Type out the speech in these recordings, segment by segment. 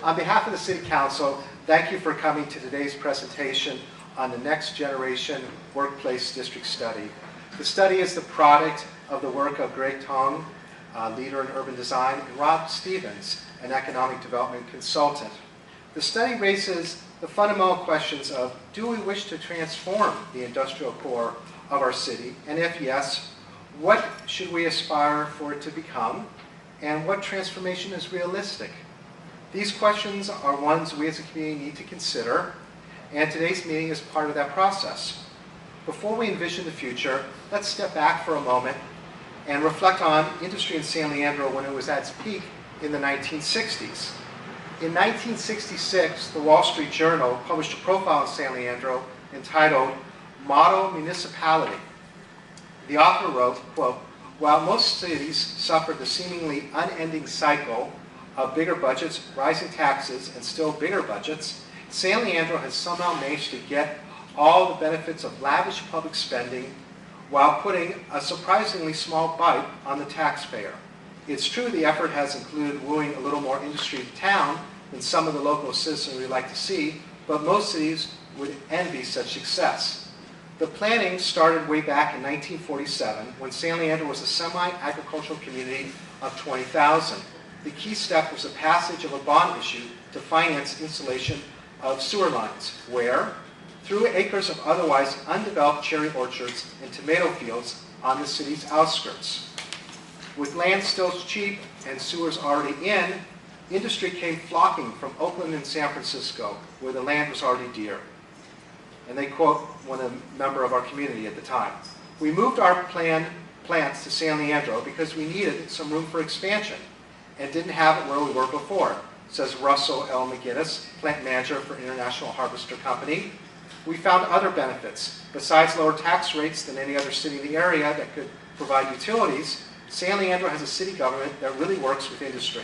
On behalf of the City Council, thank you for coming to today's presentation on the Next Generation Workplace District Study. The study is the product of the work of Greg Tong, leader in urban design, and Rob Stevens, an economic development consultant. The study raises the fundamental questions of, do we wish to transform the industrial core of our city? And if yes, what should we aspire for it to become? And what transformation is realistic? These questions are ones we as a community need to consider, and today's meeting is part of that process. Before we envision the future, let's step back for a moment and reflect on industry in San Leandro when it was at its peak in the 1960s. In 1966, the Wall Street Journal published a profile of San Leandro entitled Model Municipality. The author wrote, quote, "While most cities suffered the seemingly unending cycle of bigger budgets, rising taxes, and still bigger budgets, San Leandro has somehow managed to get all the benefits of lavish public spending while putting a surprisingly small bite on the taxpayer. It's true the effort has included wooing a little more industry to town than some of the local citizens would like to see, but most cities would envy such success." The planning started way back in 1947 when San Leandro was a semi-agricultural community of 20,000. The key step was the passage of a bond issue to finance installation of sewer lines, where, through acres of otherwise undeveloped cherry orchards and tomato fields on the city's outskirts. With land still cheap and sewers already in, industry came flocking from Oakland and San Francisco, where the land was already dear. And they quote a member of our community at the time. "We moved our plants to San Leandro because we needed some room for expansion and didn't have it where we were before," says Russell L. McGinnis, plant manager for International Harvester Company. "We found other benefits. Besides lower tax rates than any other city in the area that could provide utilities, San Leandro has a city government that really works with industry.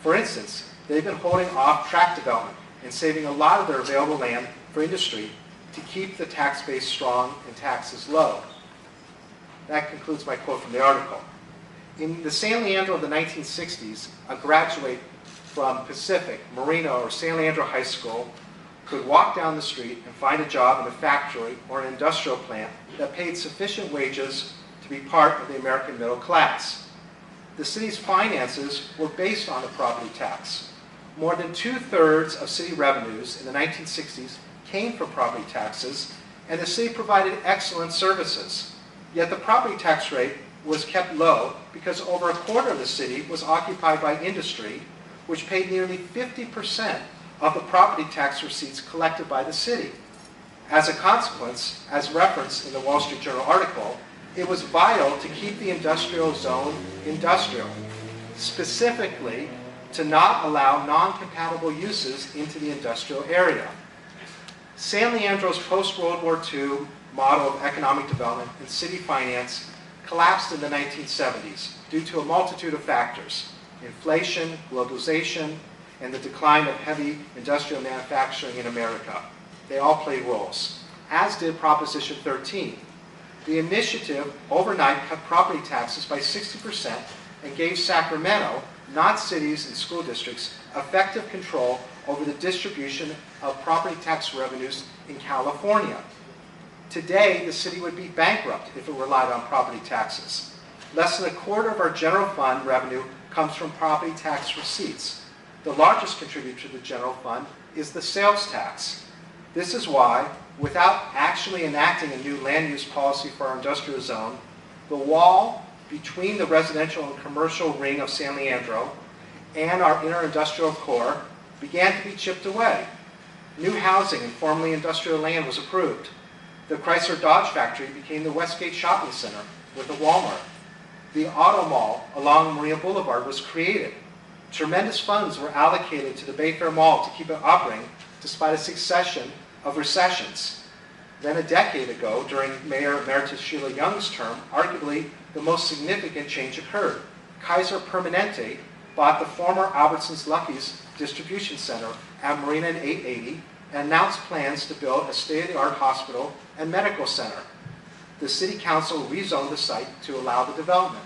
For instance, they've been holding off tract development and saving a lot of their available land for industry to keep the tax base strong and taxes low." That concludes my quote from the article. In the San Leandro of the 1960s, a graduate from Pacific, Marina, or San Leandro High School could walk down the street and find a job in a factory or an industrial plant that paid sufficient wages to be part of the American middle class. The city's finances were based on the property tax. More than 2/3 of city revenues in the 1960s came from property taxes, and the city provided excellent services. Yet the property tax rate was kept low because over a quarter of the city was occupied by industry, which paid nearly 50% of the property tax receipts collected by the city. As a consequence, as referenced in the Wall Street Journal article, it was vital to keep the industrial zone industrial, specifically to not allow non-compatible uses into the industrial area. San Leandro's post-World War II model of economic development and city finance collapsed in the 1970s due to a multitude of factors: inflation, globalization, and the decline of heavy industrial manufacturing in America. They all played roles, as did Proposition 13. The initiative overnight cut property taxes by 60% and gave Sacramento, not cities and school districts, effective control over the distribution of property tax revenues in California. Today, the city would be bankrupt if it relied on property taxes. Less than a quarter of our general fund revenue comes from property tax receipts. The largest contributor to the general fund is the sales tax. This is why, without actually enacting a new land use policy for our industrial zone, the wall between the residential and commercial ring of San Leandro and our inner industrial core began to be chipped away. New housing and formerly industrial land was approved. The Chrysler Dodge factory became the Westgate Shopping Center with a Walmart. The auto mall along Maria Boulevard was created. Tremendous funds were allocated to the Bayfair Mall to keep it operating despite a succession of recessions. Then a decade ago, during Mayor Emeritus Sheila Young's term, arguably the most significant change occurred. Kaiser Permanente bought the former Albertsons Lucky's distribution center at Marina and 880 and announced plans to build a state-of-the-art hospital and medical center. The City Council rezoned the site to allow the development.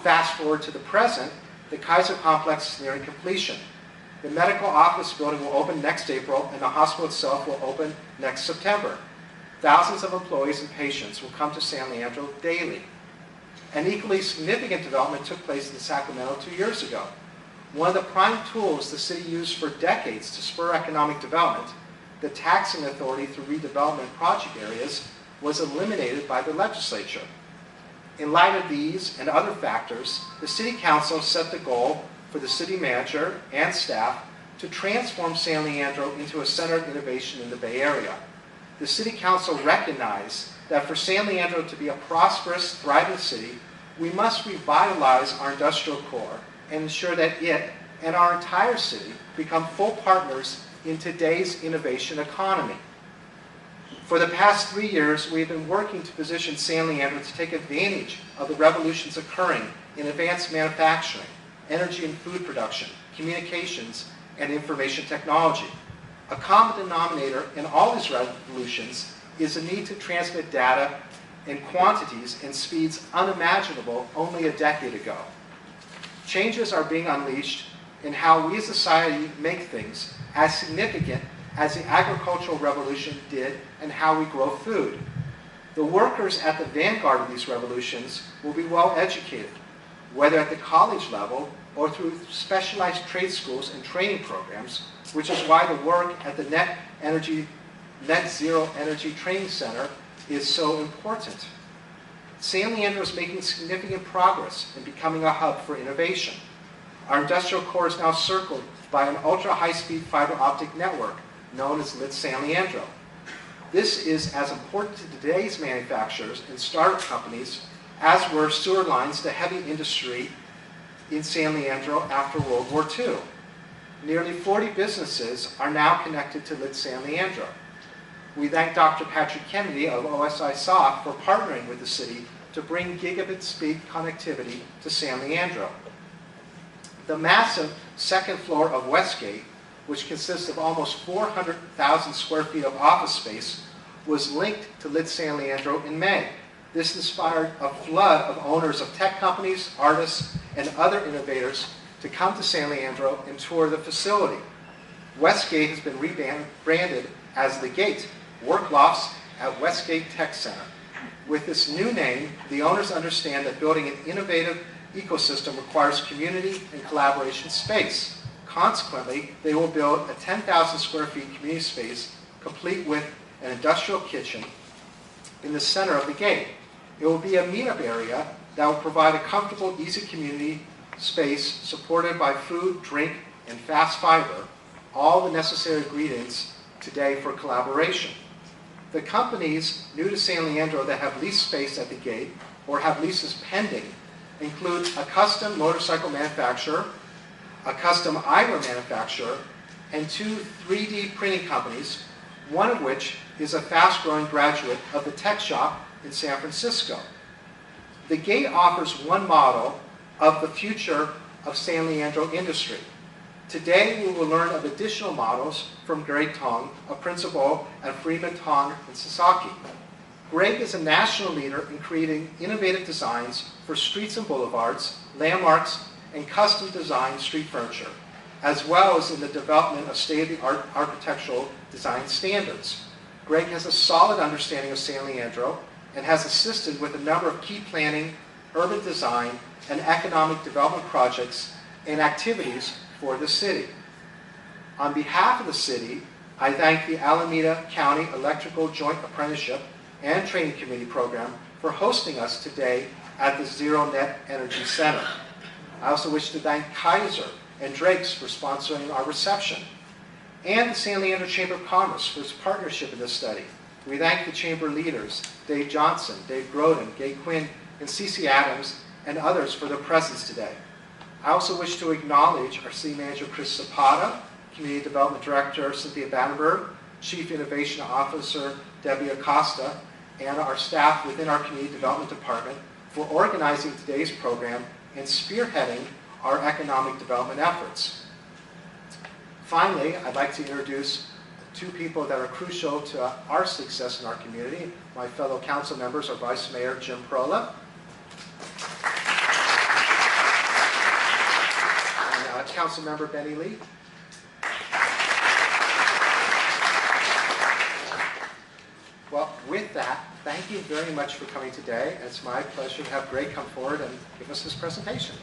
Fast forward to the present, the Kaiser complex is nearing completion. The medical office building will open next April, and the hospital itself will open next September. Thousands of employees and patients will come to San Leandro daily. An equally significant development took place in Sacramento 2 years ago. One of the prime tools the city used for decades to spur economic development, the taxing authority through redevelopment project areas, was eliminated by the legislature. In light of these and other factors, the City Council set the goal for the city manager and staff to transform San Leandro into a center of innovation in the Bay Area. The City Council recognized that for San Leandro to be a prosperous, thriving city, we must revitalize our industrial core and ensure that it and our entire city become full partners in today's innovation economy. For the past 3 years, we have been working to position San Leandro to take advantage of the revolutions occurring in advanced manufacturing, energy and food production, communications, and information technology. A common denominator in all these revolutions is the need to transmit data in quantities and speeds unimaginable only a decade ago. Changes are being unleashed in how we as a society make things as significant as the agricultural revolution did and how we grow food. The workers at the vanguard of these revolutions will be well educated, whether at the college level or through specialized trade schools and training programs, which is why the work at the Net Zero Energy Training Center is so important. San Leandro is making significant progress in becoming a hub for innovation. Our industrial core is now circled by an ultra-high-speed fiber optic network known as Lit San Leandro. This is as important to today's manufacturers and startup companies as were sewer lines to heavy industry in San Leandro after World War II. Nearly 40 businesses are now connected to Lit San Leandro. We thank Dr. Patrick Kennedy of OSI Soft for partnering with the city to bring gigabit speed connectivity to San Leandro. The massive second floor of Westgate, which consists of almost 400,000 square feet of office space, was linked to Lit San Leandro in May. This inspired a flood of owners of tech companies, artists, and other innovators to come to San Leandro and tour the facility. Westgate has been rebranded as The Gate, Work Lofts at Westgate Tech Center. With this new name, the owners understand that building an innovative ecosystem requires community and collaboration space. Consequently, they will build a 10,000 square feet community space complete with an industrial kitchen in the center of the gate. It will be a meetup area that will provide a comfortable, easy community space supported by food, drink, and fast fiber, all the necessary ingredients today for collaboration. The companies new to San Leandro that have leased space at the gate or have leases pending include a custom motorcycle manufacturer, a custom eyewear manufacturer, and 2 3D printing companies, one of which is a fast-growing graduate of the tech shop in San Francisco. The gate offers one model of the future of San Leandro industry. Today, we will learn of additional models from Greg Tong, a principal at Freeman Tong in Sasaki. Greg is a national leader in creating innovative designs for streets and boulevards, landmarks, and custom designed street furniture, as well as in the development of state-of-the-art architectural design standards. Greg has a solid understanding of San Leandro and has assisted with a number of key planning, urban design, and economic development projects and activities for the city. On behalf of the city, I thank the Alameda County Electrical Joint Apprenticeship and Training Committee program for hosting us today at the Zero Net Energy Center. I also wish to thank Kaiser and Drake's for sponsoring our reception, and the San Leandro Chamber of Commerce for its partnership in this study. We thank the Chamber leaders, Dave Johnson, Dave Groden, Gay Quinn, and Cece Adams, and others for their presence today. I also wish to acknowledge our City Manager, Chris Zapata, Community Development Director, Cynthia Vandenberg, Chief Innovation Officer, Debbie Acosta, and our staff within our Community Development Department for organizing today's program and spearheading our economic development efforts. Finally, I'd like to introduce 2 people that are crucial to our success in our community. My fellow council members, our Vice Mayor, Jim Prola, and Council Member Benny Lee. thank you very much for coming today. It's my pleasure to have Greg come forward and give us this presentation.